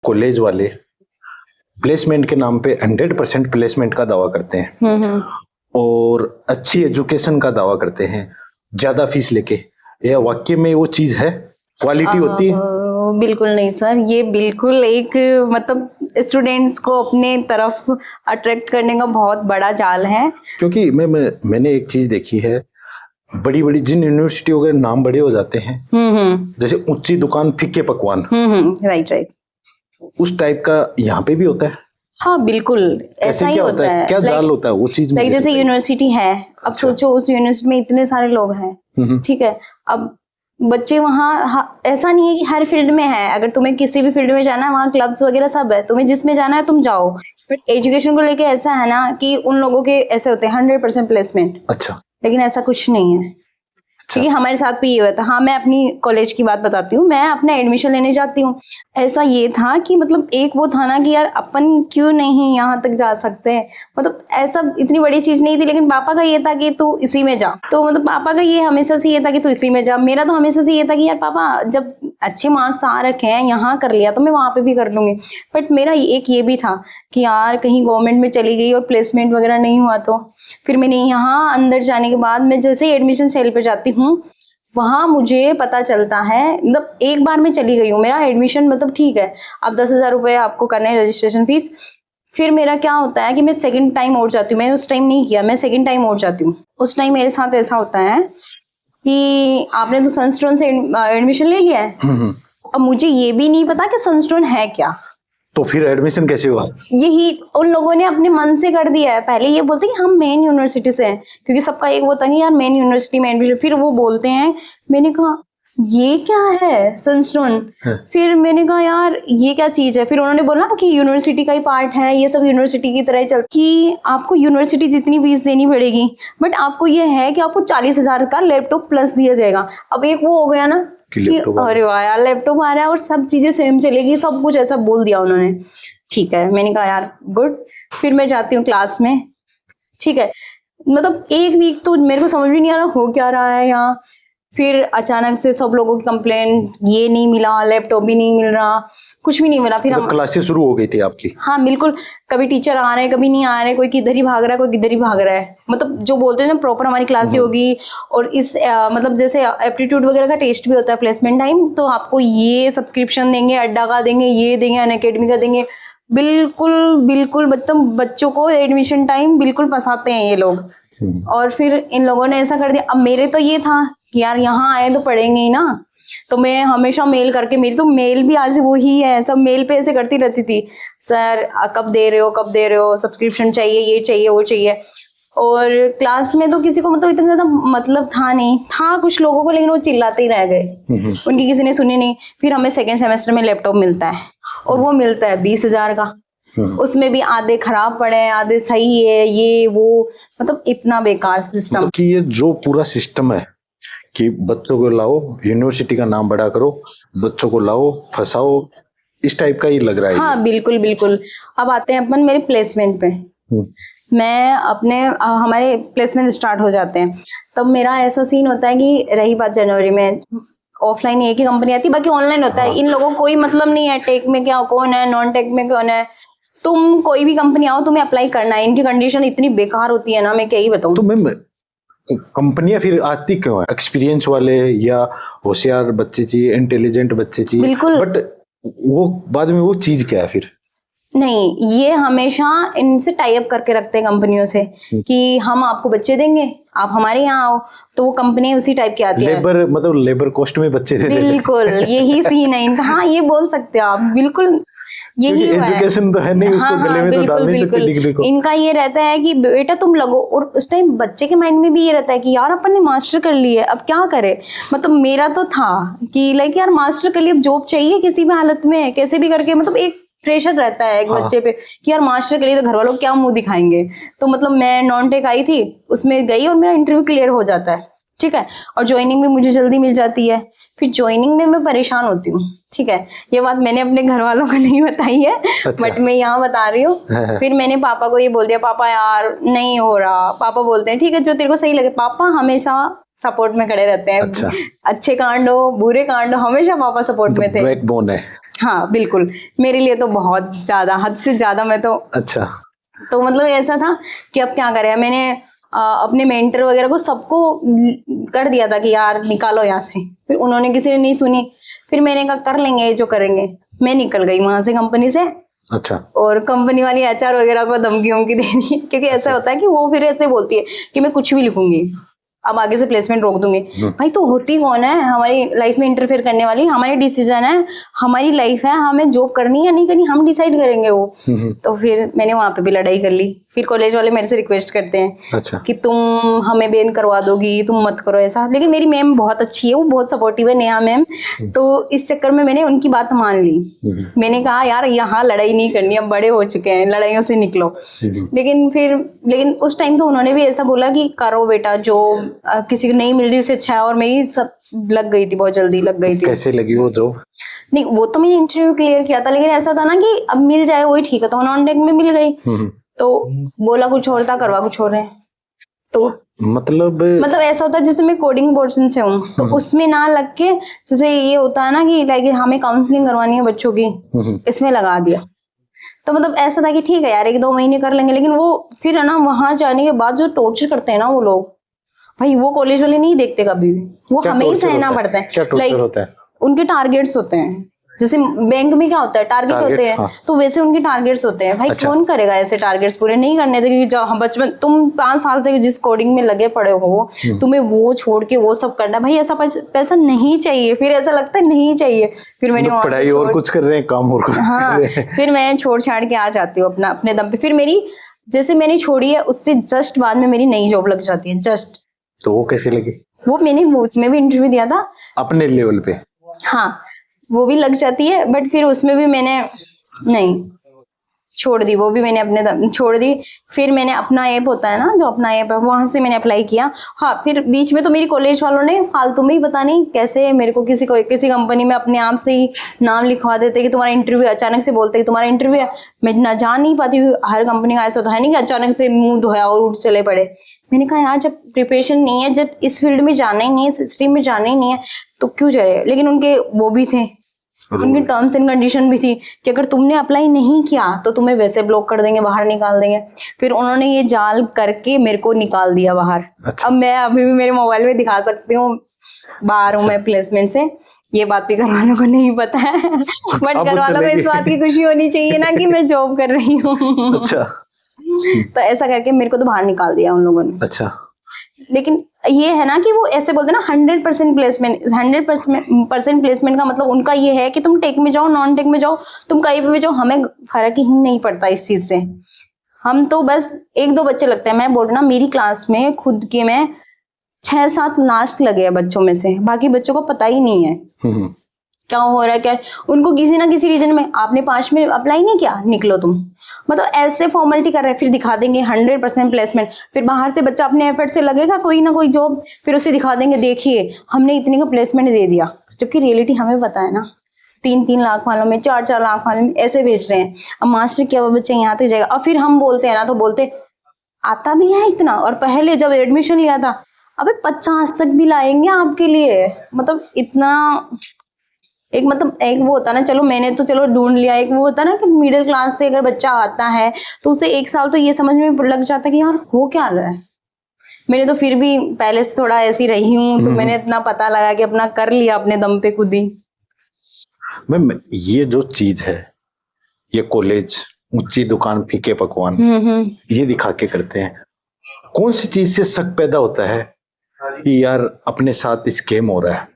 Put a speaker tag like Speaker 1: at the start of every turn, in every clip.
Speaker 1: College वाले placement के नाम पे 100% प्लेसमेंट का दावा करते हैं और अच्छी एजुकेशन का दावा करते हैं ज्यादा फीस लेके, या वाकई में वो चीज है, क्वालिटी होती है?
Speaker 2: बिल्कुल नहीं सर, ये बिल्कुल एक मतलब स्टूडेंट्स को अपने तरफ अट्रैक्ट करने का बहुत बड़ा जाल है।
Speaker 1: क्योंकि मैंने एक चीज देखी है, बड़ी बड़ी जिन यूनिवर्सिटियों के नाम बड़े हो जाते हैं, जैसे ऊंची दुकान फीके पकवान,
Speaker 2: राइट,
Speaker 1: उस टाइप का यहाँ पे भी होता है।
Speaker 2: हाँ बिल्कुल, ऐसा ही होता है।
Speaker 1: क्या जाल होता है वो चीज में?
Speaker 2: जैसे यूनिवर्सिटी है, अब सोचो उस यूनिवर्सिटी में इतने सारे लोग हैं, ठीक है, अब बच्चे वहाँ, ऐसा नहीं है कि हर फील्ड में है, अगर तुम्हें किसी भी फील्ड में जाना है वहाँ क्लब्स वगैरह सब है, तुम्हें जिसमें जाना है तुम जाओ, बट एजुकेशन को लेके ऐसा है ना कि उन लोगों के ऐसे होते हैं 100% प्लेसमेंट।
Speaker 1: अच्छा।
Speaker 2: लेकिन ऐसा कुछ नहीं है, क्योंकि हमारे साथ भी ये हुआ था। हाँ, मैं अपनी कॉलेज की बात बताती हूँ, मैं अपना एडमिशन लेने जाती हूँ, ऐसा ये था कि मतलब एक वो था ना कि यार अपन क्यों नहीं यहाँ तक जा सकते हैं, मतलब ऐसा इतनी बड़ी चीज नहीं थी, लेकिन पापा का ये था कि तू इसी में जा, तो मतलब पापा का ये हमेशा से ये था कि तू इसी में जा। मेरा तो हमेशा से ये था कि यार पापा जब अच्छे मार्क्स आ रखे हैं, यहाँ कर लिया तो मैं वहां पे भी कर लूंगी, बट मेरा एक ये भी था कि यार कहीं गवर्नमेंट में चली गई और प्लेसमेंट वगैरह नहीं हुआ तो फिर मैंने यहाँ अंदर जाने के बाद मैं जैसे ही एडमिशन सेल पे जाती हूँ, वहां मुझे पता चलता है, मतलब एक बार मैं चली गई हूँ, मेरा एडमिशन मतलब ठीक है, अब 10,000 रुपये आपको करने हैं रजिस्ट्रेशन फीस, फिर मेरा क्या होता है कि मैं सेकंड टाइम और जाती हूँ, मैंने उस टाइम नहीं किया, मैं सेकंड टाइम और जाती हूँ। उस टाइम मेरे साथ ऐसा होता है कि आपने तो सनस्टोन से एडमिशन ले लिया है, अब मुझे ये भी नहीं पता कि सनस्टोन है क्या,
Speaker 1: तो फिर एडमिशन कैसे हुआ?
Speaker 2: यही उन लोगों ने अपने मन से कर दिया है। पहले ये बोलते हैं कि हम मेन यूनिवर्सिटी से हैं, क्योंकि सबका एक होता है कि यार मेन यूनिवर्सिटी में एडमिशन, फिर वो बोलते हैं, मैंने कहा ये क्या है सनस्टोन, फिर मैंने कहा यार ये क्या चीज है, फिर उन्होंने बोला कि यूनिवर्सिटी का ही पार्ट है, ये सब यूनिवर्सिटी की तरह ही चलता कि आपको यूनिवर्सिटी जितनी फीस देनी पड़ेगी, बट आपको ये है कि आपको 40,000 का लैपटॉप प्लस दिया जाएगा। अब एक वो हो गया ना कि अरे वाह यार लैपटॉप आ रहा है और सब चीजें सेम चलेगी, सब कुछ ऐसा बोल दिया उन्होंने। ठीक है, मैंने कहा यार गुड, फिर मैं जाती हूँ क्लास में, ठीक है, मतलब एक वीक तो मेरे को समझ भी नहीं आ रहा हो क्या रहा है यहाँ, फिर अचानक से सब लोगों की कंप्लेन, ये नहीं मिला, लैपटॉप भी नहीं मिल रहा, कुछ भी नहीं मिला। फिर हम
Speaker 1: क्लासेस शुरू हो गई थी आपकी?
Speaker 2: हाँ बिल्कुल, कभी टीचर आ रहे हैं कभी नहीं आ रहे, कोई किधर ही भाग रहा है कोई किधर ही भाग रहा है, मतलब जो बोलते हैं ना प्रॉपर हमारी क्लास ही होगी। और इस मतलब जैसे एप्टीट्यूड वगैरह का टेस्ट भी होता है प्लेसमेंट टाइम, तो आपको ये सब्सक्रिप्शन देंगे, अड्डा का देंगे, ये देंगे, अनअकैडमी का देंगे, बिल्कुल बिल्कुल मतलब बच्चों को एडमिशन टाइम बिल्कुल फंसाते हैं ये लोग। और फिर इन लोगों ने ऐसा कर दिया, अब मेरे तो ये था कि यार यहाँ आए तो पढ़ेंगे ही ना, तो मैं हमेशा मेल करके, मेरी तो मेल भी आज वो ही है, सब मेल पे ऐसे करती रहती थी, सर कब दे रहे हो, कब दे रहे हो, सब्सक्रिप्शन चाहिए, ये चाहिए वो चाहिए। और क्लास में तो किसी को मतलब इतना ज्यादा मतलब था नहीं, था कुछ लोगों को, लेकिन वो चिल्लाते ही रह गए, उनकी किसी ने सुनी नहीं। फिर हमें सेकेंड सेमेस्टर में लैपटॉप मिलता है और वो मिलता है 20,000 का, उसमें भी आधे खराब पड़े हैं, आधे सही है, ये वो, मतलब इतना बेकार सिस्टम।
Speaker 1: मतलब कि ये जो पूरा सिस्टम है कि बच्चों को लाओ, यूनिवर्सिटी का नाम बड़ा करो, बच्चों को लाओ, फंसाओ, इस टाइप का ही लग रहा है।
Speaker 2: हाँ बिल्कुल बिल्कुल। अब आते हैं अपन मेरे प्लेसमेंट पे, मैं अपने हमारे प्लेसमेंट स्टार्ट हो जाते हैं, तब मेरा ऐसा सीन होता है कि रही बात जनवरी में, ऑफलाइन एक ही कंपनी आती है, बाकी ऑनलाइन होता है। इन लोगों को कोई मतलब नहीं है टेक में क्या कौन है, नॉन टेक में कौन है, तुम कोई भी कंपनी आओ तुम्हें अप्लाई करना है। इनकी कंडीशन इतनी बेकार होती है ना, मैं क्या ही बताऊं।
Speaker 1: तो मैम कंपनियां फिर आती क्यों है? एक्सपीरियंस वाले या होशियार बच्चे चाहिए, इंटेलिजेंट बच्चे चाहिए,
Speaker 2: बिल्कुल,
Speaker 1: बट वो बाद में वो चीज क्या है फिर?
Speaker 2: नहीं, ये हमेशा इनसे टाई अप करके रखते हैं कंपनियों से कि हम आपको बच्चे देंगे, आप हमारे यहाँ आओ, तो वो कंपनी उसी टाइप की आती है,
Speaker 1: लेबर मतलब लेबर कॉस्ट में बच्चे दे।
Speaker 2: बिल्कुल यही सीन है इनका। हाँ ये बोल सकते हो आप, बिल्कुल यही
Speaker 1: एजुकेशन तो है नहीं, उसको गले में तो डाल नहीं सकते डिग्री को।
Speaker 2: इनका ये रहता है कि बेटा तुम लगो, और उस टाइम बच्चे के माइंड में भी ये रहता है कि यार अपन ने मास्टर कर ली है, अब क्या करे। मतलब मेरा तो था कि लाइक यार मास्टर कर लिया, अब जॉब चाहिए किसी भी हालत में, कैसे भी करके, मतलब एक प्रेशर रहता है एक बच्चे पे कि यार मास्टर के लिए तो घर वालों क्या मुंह दिखाएंगे। तो मतलब मैं नॉन टेक आई थी, उसमें गई और मेरा इंटरव्यू क्लियर हो जाता है, ठीक है, और ज्वाइनिंग भी मुझे जल्दी मिल जाती है। फिर ज्वाइनिंग में मैं परेशान होती हूँ, ठीक है, ये बात मैंने अपने घर वालों को नहीं बताई है, बट मैं यहाँ बता रही हूँ। फिर मैंने पापा को ये बोल दिया, पापा यार नहीं हो रहा। पापा बोलते हैं ठीक है जो तेरे को सही लगे। पापा हमेशा सपोर्ट में खड़े रहते हैं, अच्छे कांड हो बुरे कांड हो, हमेशा पापा सपोर्ट में थे।
Speaker 1: बैकबोन है।
Speaker 2: हाँ बिल्कुल, मेरे लिए तो बहुत ज्यादा, हद से ज्यादा। मैं तो
Speaker 1: अच्छा।
Speaker 2: तो मतलब ऐसा था कि अब क्या करें, मैंने अपने मेंटर वगैरह को सबको कर दिया था कि यार निकालो यहाँ से, फिर उन्होंने किसी ने नहीं सुनी, फिर मैंने कहा कर लेंगे जो करेंगे। मैं निकल गई वहां से कंपनी से,
Speaker 1: अच्छा।
Speaker 2: और कंपनी वाली एचआर वगैरह को धमकी वमकी दे दी, क्योंकि ऐसा होता है कि वो फिर ऐसे बोलती है कि मैं कुछ भी लिखूंगी, अब आगे से प्लेसमेंट रोक दूंगी। भाई तो होती कौन है हमारी लाइफ में इंटरफेयर करने वाली? हमारी डिसीजन है, हमारी लाइफ है, हमें जॉब करनी है या नहीं करनी हम डिसाइड करेंगे वो। तो फिर मैंने वहां पे भी लड़ाई कर ली। फिर कॉलेज वाले मेरे से रिक्वेस्ट करते हैं
Speaker 1: अच्छा।
Speaker 2: कि तुम हमें बैन करवा दोगी, तुम मत करो ऐसा। लेकिन मेरी मैम बहुत अच्छी है, वो बहुत सपोर्टिव है, नेहा मैम। तो इस चक्कर में मैंने उनकी बात मान ली। मैंने कहा यार यहाँ लड़ाई नहीं करनी, अब बड़े हो चुके हैं, लड़ाइयों से निकलो। लेकिन उस टाइम तो उन्होंने भी ऐसा बोला कि करो बेटा, जो किसी को नहीं मिल रही उससे अच्छा है। और मेरी सब लग गई थी, बहुत जल्दी लग गई थी।
Speaker 1: कैसे लगी वो जॉब?
Speaker 2: नहीं वो तो मैंने इंटरव्यू क्लियर किया था, लेकिन ऐसा था ना कि अब मिल जाए वही ठीक है, तो नॉन टेक में मिल गई। तो बोला कुछ और था, करवा कुछ और है। तो
Speaker 1: मतलब
Speaker 2: ऐसा होता है जैसे मैं कोडिंग पोर्शन से हूँ, तो उसमें ना लग के, जैसे ये होता है ना कि लाइक हमें काउंसलिंग करवानी है बच्चों की, इसमें लगा दिया। तो मतलब ऐसा था कि ठीक है यार 1-2 महीने कर लेंगे। लेकिन वो फिर है ना, वहां जाने के बाद जो टॉर्चर करते हैं ना वो लोग, भाई वो कॉलेज वाले नहीं देखते कभी भी, वो हमें ही सहना पड़ता है।
Speaker 1: क्या टॉर्चर होता है?
Speaker 2: उनके टारगेट्स होते हैं, जैसे बैंक में क्या होता है, टारगेट होते हैं। हाँ। तो वैसे उनके टारगेट्स होते हैं। भाई अच्छा। कौन करेगा ऐसे टारगेट्स पूरे नहीं करने थे? क्योंकि बचपन तुम 5 साल से जिस कोडिंग में लगे पड़े हो, तुम्हें वो छोड़ के वो सब करना, भाई ऐसा पैसा नहीं चाहिए। फिर ऐसा लगता है नहीं चाहिए। फिर मैंने
Speaker 1: पढ़ाई और कुछ कर रहे हैं, काम और कुछ
Speaker 2: हाँ, कर रहे हैं। फिर मैं छोड़ छाड़ के आ जाती हूँ अपने दम पे। फिर मेरी जैसे मैंने छोड़ी है उससे जस्ट बाद में मेरी नई जॉब लग जाती है, जस्ट।
Speaker 1: तो वो कैसे लगी?
Speaker 2: वो मैंने उसमें भी इंटरव्यू दिया था
Speaker 1: अपने लेवल पे।
Speaker 2: हाँ, वो भी लग जाती है, बट फिर उसमें भी मैंने नहीं छोड़ दी, वो भी मैंने अपने छोड़ दी। फिर मैंने अपना ऐप होता है ना, जो अपना ऐप है, वहां से मैंने अप्लाई किया। हाँ, फिर बीच में तो मेरी कॉलेज वालों ने फालतू में ही पता नहीं कैसे मेरे को किसी कंपनी में अपने आप से ही नाम लिखवा देते कि तुम्हारा इंटरव्यू, अचानक से बोलते कि तुम्हारा इंटरव्यू है। मैं ना जान नहीं पाती हूँ, हर कंपनी का ऐसा तो है नहीं कि अचानक से मुंह धोया और उठ चले पड़े। मैंने कहा यार जब प्रिपरेशन नहीं है, जब इस फील्ड में जाना ही नहीं है, इस स्ट्रीम में जाना ही नहीं है, तो क्यों जाए। लेकिन उनके वो भी थे, उनकी टर्म्स एंड कंडीशन भी थी कि अगर तुमने अप्लाई नहीं किया तो तुम्हें वैसे ब्लॉक कर देंगे, बाहर निकाल देंगे। फिर उन्होंने ये जाल करके मेरे को निकाल दिया बाहर। अच्छा। अब मैं अभी भी मेरे मोबाइल में दिखा सकती हूँ, बाहर हूँ मैं प्लेसमेंट से। ये बात भी घर वालों को नहीं पता है, बट घर वालों को इस बात की खुशी होनी चाहिए ना कि मैं जॉब कर रही हूँ। अच्छा। तो ऐसा करके मेरे को तो बाहर निकाल दिया उन लोगों ने। अच्छा। लेकिन ये है ना कि वो ऐसे बोलते हैं ना 100% प्लेसमेंट, 100% प्लेसमेंट का मतलब उनका ये है कि तुम टेक में जाओ, नॉन टेक में जाओ, तुम कहीं पे भी जाओ, हमें फर्क ही नहीं पड़ता इस चीज से। हम तो बस 1-2 बच्चे लगते हैं। मैं बोल रहा ना, मेरी क्लास में खुद के में 6-7 लास्ट लगे हैं बच्चों में से, बाकी बच्चों को पता ही नहीं है क्या हो रहा है, क्या उनको किसी ना किसी रीजन में, आपने 5 में अप्लाई नहीं किया, निकलो तुम, मतलब ऐसे फॉर्मेलिटी कर रहे हैं। फिर दिखा देंगे 100% प्लेसमेंट, फिर बाहर से बच्चा अपने एफर्ट से लगेगा कोई ना कोई जॉब, फिर उसे दिखा देंगे देखिए हमने इतने का प्लेसमेंट दे दिया। जबकि रियलिटी हमें पता है ना, 3-3 लाख वालों में, 4-4 लाख वालों में ऐसे भेज रहे हैं। अब मास्टर किया हुआ बच्चा यहाँ तक जाएगा। और फिर हम बोलते हैं ना, तो बोलते आता भी है इतना। और पहले जब एडमिशन लिया था, अबे 50 तक भी लाएंगे आपके लिए, मतलब इतना एक वो होता ना, चलो मैंने तो चलो ढूंढ लिया। एक वो होता ना कि मिडिल क्लास से अगर बच्चा आता है तो उसे 1 साल तो ये समझ में लग जाता है कि यार हो क्या रहा है। मैंने तो फिर भी पहले से थोड़ा ऐसी रही हूँ, तो मैंने इतना पता लगा कि अपना कर लिया अपने दम पे खुद ही।
Speaker 1: मैम ये जो चीज है, ये कॉलेज ऊंची दुकान फीके पकवान ये दिखा के करते हैं, कौन सी चीज से शक पैदा होता है कि यार अपने साथ स्कैम हो रहा है?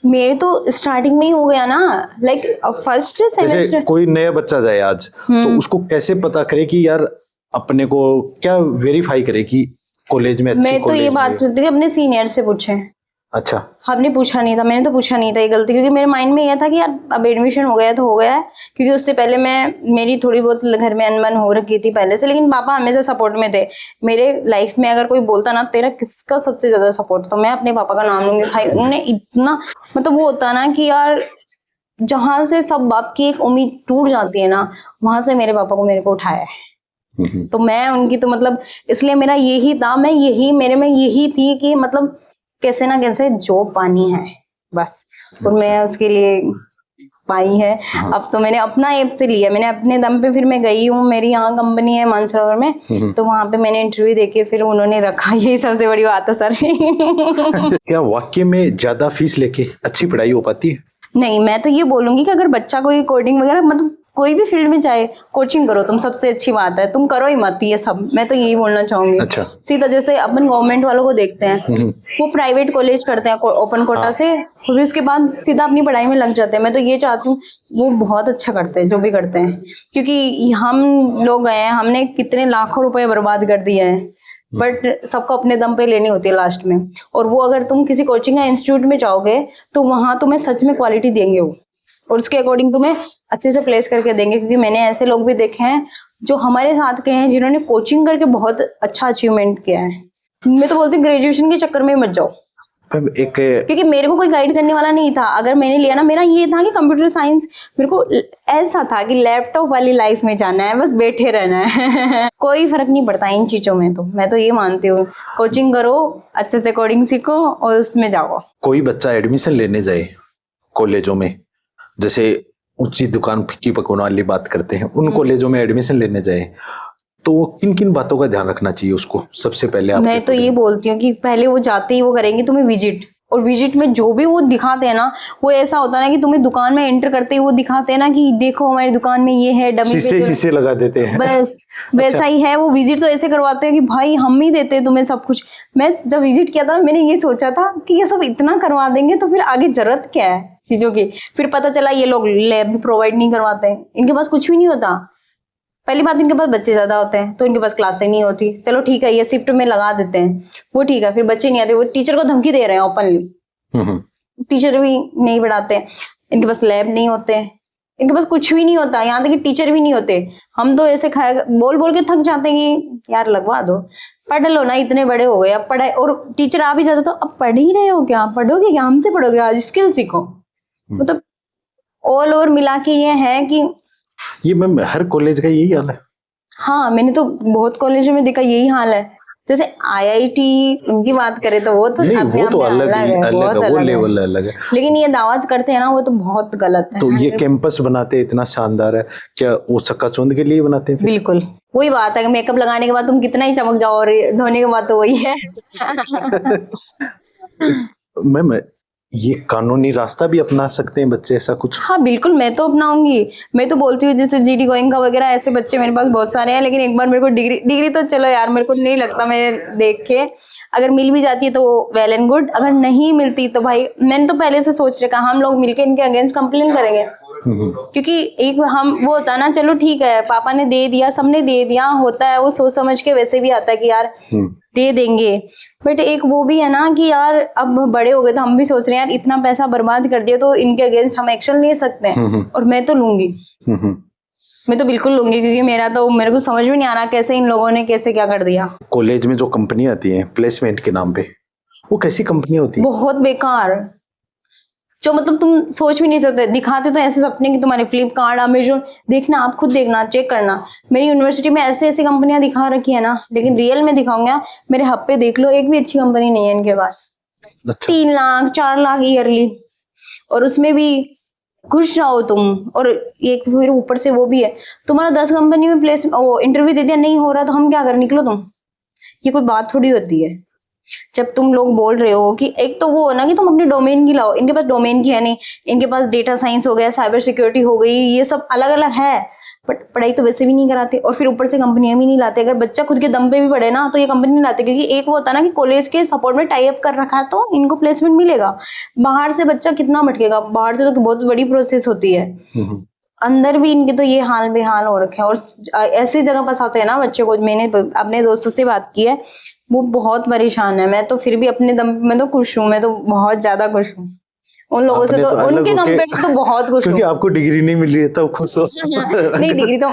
Speaker 2: मेरे तो स्टार्टिंग में ही हो गया ना, लाइक फर्स्ट सेमेस्टर।
Speaker 1: जैसे कोई नया बच्चा जाए आज, तो उसको कैसे पता करे कि यार अपने को क्या वेरीफाई करे कि कॉलेज में अच्छी
Speaker 2: मैं तो ये बात सुनती थी अपने सीनियर से पूछे।
Speaker 1: अच्छा।
Speaker 2: हमने पूछा नहीं था, मैंने तो पूछा नहीं था, ये गलती, क्योंकि मेरे माइंड में यह था कि यार अब एडमिशन हो गया तो हो गया है। क्योंकि उससे पहले मेरी थोड़ी बहुत घर में अनबन हो रखी थी पहले से, लेकिन पापा हमेशा सपोर्ट में थे मेरे। लाइफ में अगर कोई बोलता ना तेरा किसका सबसे ज्यादा सपोर्ट, तो मैं अपने पापा का नाम लूंगी। भाई उन्होंने इतना, मतलब वो होता ना कि यार जहां से सब बाप की एक उम्मीद टूट जाती है ना, वहां से मेरे पापा को मेरे को उठाया है। तो मैं उनकी तो मतलब, इसलिए मेरा यही था, मेरे में यही थी कि मतलब कैसे ना कैसे जॉब पानी है बस। और मैं उसके लिए पाई है। अब तो मैंने अपना ऐप से लिया, मैंने अपने दम पे, फिर मैं गई हूँ, मेरी यहाँ कंपनी है मानसरोवर में, तो वहां पे मैंने इंटरव्यू देके फिर उन्होंने रखा। यही सबसे बड़ी बात है सर।
Speaker 1: क्या वाकई में ज्यादा फीस लेके अच्छी पढ़ाई हो पाती है?
Speaker 2: नहीं, मैं तो ये बोलूंगी कि अगर बच्चा कोई कोडिंग वगैरह मतलब कोई भी फील्ड में जाए, कोचिंग करो तुम, सबसे अच्छी बात है, तुम करो ही मत ये सब, मैं तो यही बोलना चाहूंगी।
Speaker 1: अच्छा।
Speaker 2: सीधा जैसे अपन गवर्नमेंट वालों को देखते हैं, वो प्राइवेट कॉलेज करते हैं ओपन कोटा से, फिर उसके बाद सीधा अपनी पढ़ाई में लग जाते हैं। मैं तो ये चाहती हूँ वो बहुत अच्छा करते हैं जो भी करते हैं, क्योंकि हम लोग गए हैं, हमने कितने लाखों रुपए बर्बाद कर दिए हैं, बट सबको अपने दम पे लेनी होती है लास्ट में। और वो अगर तुम किसी कोचिंग या इंस्टीट्यूट में जाओगे तो वहां तुम्हें सच में क्वालिटी देंगे वो, और उसके अकॉर्डिंग तुम्हें अच्छे से प्लेस करके देंगे। क्योंकि मैंने ऐसे लोग भी देखे हैं जो हमारे साथ के हैं जिन्होंने कोचिंग करके बहुत अच्छा अचीवमेंट किया है। मैं तो बोलती हूँ ग्रेजुएशन के चक्कर में मत जाओ, क्योंकि मेरे को कोई गाइड करने वाला नहीं था। अगर मैंने लिया ना, मेरा ये था कि कंप्यूटर साइंस, मेरे को ऐसा था कि लैपटॉप वाली लाइफ में जाना है, बस बैठे रहना है। कोई फर्क नहीं पड़ता इन चीजों में, तो मैं तो ये मानती हूँ कोचिंग करो, अच्छे से कोडिंग सीखो और उसमें जाओ।
Speaker 1: कोई बच्चा एडमिशन लेने जाए कॉलेजों में, जैसे ऊंची दुकान की पकवान वाली बात करते हैं, उन कॉलेजों में एडमिशन लेने जाए तो किन किन बातों का ध्यान रखना चाहिए उसको? सबसे पहले
Speaker 2: मैं तो ये बोलती हूँ कि पहले वो जाते ही वो करेंगे तुम्हें विजिट, और विजिट में जो भी वो दिखाते हैं ना, वो ऐसा होता है ना कि तुम्हें दुकान में एंटर करते ही वो दिखाते हैं ना कि देखो हमारी दुकान में ये है, डमी
Speaker 1: शीशे लगा देते हैं,
Speaker 2: बस वैसा ही है। वो विजिट तो ऐसे करवाते हैं कि भाई हम ही देते हैं तुम्हें सब कुछ। मैं जब विजिट किया था मैंने ये सोचा था कि ये सब इतना करवा देंगे तो फिर आगे जरूरत क्या है चीजों की। फिर पता चला ये लोग लैब भी प्रोवाइड नहीं करवाते हैं, इनके पास कुछ भी नहीं होता। पहली बात, इनके पास बच्चे ज्यादा होते हैं तो इनके पास क्लासें नहीं होती। चलो ठीक है, ये शिफ्ट में लगा देते हैं, वो ठीक है, फिर बच्चे नहीं आते, वो टीचर को धमकी दे रहे हैं ओपनली, टीचर भी नहीं पढ़ाते। इनके पास लैब नहीं होते, इनके पास कुछ भी नहीं होता, यहाँ तक कि टीचर भी नहीं होते। हम तो ऐसे बोल बोल के थक जाते हैं कि यार लगवा दो, पढ़ लो ना, इतने बड़े हो गए, अब पढ़ाई, और टीचर आ भी जाते तो अब पढ़ ही रहे हो क्या, पढ़ोगे क्या, हमसे पढ़ोगे, आज स्किल सीखो। मतलब ऑल ओवर मिला के ये है कि
Speaker 1: ये मैम हर कॉलेज का यही हाल है?
Speaker 2: हाँ, मैंने तो बहुत कॉलेजों में देखा यही हाल है। जैसे आईआईटी की बात करें तो वो तो
Speaker 1: वो तो अलग है, वो लेवल अलग है,
Speaker 2: लेकिन ये दावत करते हैं ना, वो तो बहुत गलत है।
Speaker 1: तो ये कैंपस बनाते इतना शानदार है, क्या वो चकाचौंध के लिए बनाते हैं?
Speaker 2: बिल्कुल वही बात है, मेकअप लगाने के बाद तुम कितना ही चमक जाओ और धोने के बाद तो वही है।
Speaker 1: मैम ये कानूनी रास्ता भी अपना सकते हैं बच्चे, ऐसा कुछ?
Speaker 2: हाँ बिल्कुल, मैं तो अपनाऊंगी। मैं तो बोलती हूँ जैसे जीडी गोयनका वगैरह, ऐसे बच्चे मेरे पास बहुत सारे हैं, लेकिन एक बार मेरे को डिग्री तो चलो यार मेरे को नहीं लगता, मेरे देख के अगर मिल भी जाती है तो वेल एंड गुड, अगर नहीं मिलती तो भाई मैंने तो पहले से सोच रखा हम लोग मिलके इनके अगेंस्ट कंप्लेन करेंगे। क्योंकि एक हम वो होता है ना, चलो ठीक है पापा ने दे दिया, सबने दे दिया, होता है वो सोच समझ के वैसे भी आता है कि यार दे देंगे, बट एक वो भी है ना कि यार अब बड़े हो गए तो हम भी सोच रहे हैं यार इतना पैसा बर्बाद कर दिया तो इनके अगेंस्ट हम एक्शन ले सकते हैं। और मैं तो लूंगी, मैं तो बिल्कुल लूंगी, क्योंकि मेरे को समझ में नहीं आ रहा कैसे इन लोगों ने कैसे क्या कर दिया।
Speaker 1: कॉलेज में जो कंपनी आती है प्लेसमेंट के नाम पे, वो कैसी कंपनी होती है? बहुत
Speaker 2: बेकार, जो मतलब तुम सोच भी नहीं सकते। दिखाते तो ऐसे सपने कि तुम्हारे फ्लिपकार्ट, अमेजोन, देखना आप खुद देखना, चेक करना। मेरी यूनिवर्सिटी में ऐसे ऐसी कंपनियां दिखा रखी है ना, लेकिन रियल में दिखाऊंगा मेरे हब पे देख लो, एक भी अच्छी कंपनी नहीं है इनके पास। 3 लाख 4 लाख ईयरली, और उसमें भी खुश रहो तुम। और एक फिर ऊपर से वो भी है, तुम्हारा 10 कंपनी में प्लेस इंटरव्यू दे दिया, नहीं हो रहा तो हम क्या करें, निकलो तुम। ये कोई बात थोड़ी होती है। जब तुम लोग बोल रहे हो कि एक तो वो हो ना कि तुम अपने डोमेन की लाओ, इनके पास डोमेन की है नहीं, इनके पास डेटा साइंस हो गया, साइबर सिक्योरिटी हो गई, ये सब अलग अलग है, बट पढ़ाई तो वैसे भी नहीं कराते, और फिर ऊपर से कंपनियां भी नहीं लाते। अगर बच्चा खुद के दम पे भी पढ़े ना तो ये कंपनी नहीं लाते, क्योंकि एक वो होता है ना कि कॉलेज के सपोर्ट में टाई अप कर रखा है तो इनको प्लेसमेंट मिलेगा। बाहर से बच्चा कितना भटकेगा, बाहर से तो बहुत बड़ी प्रोसेस होती है, अंदर भी इनके तो ये हाल बेहाल हो रखे हैं। और ऐसी जगह फंसाते हैं ना बच्चे को। मैंने अपने दोस्तों से बात की है, वो बहुत परेशान है। मैं तो फिर भी अपने दम मैं तो खुश हूँ, मैं तो बहुत ज्यादा खुश हूँ उन लोगों से, तो उनके कंपेयर से तो बहुत खुश हूँ।
Speaker 1: क्योंकि आपको डिग्री नहीं मिल रही है तब खुश हो।
Speaker 2: नहीं, डिग्री तो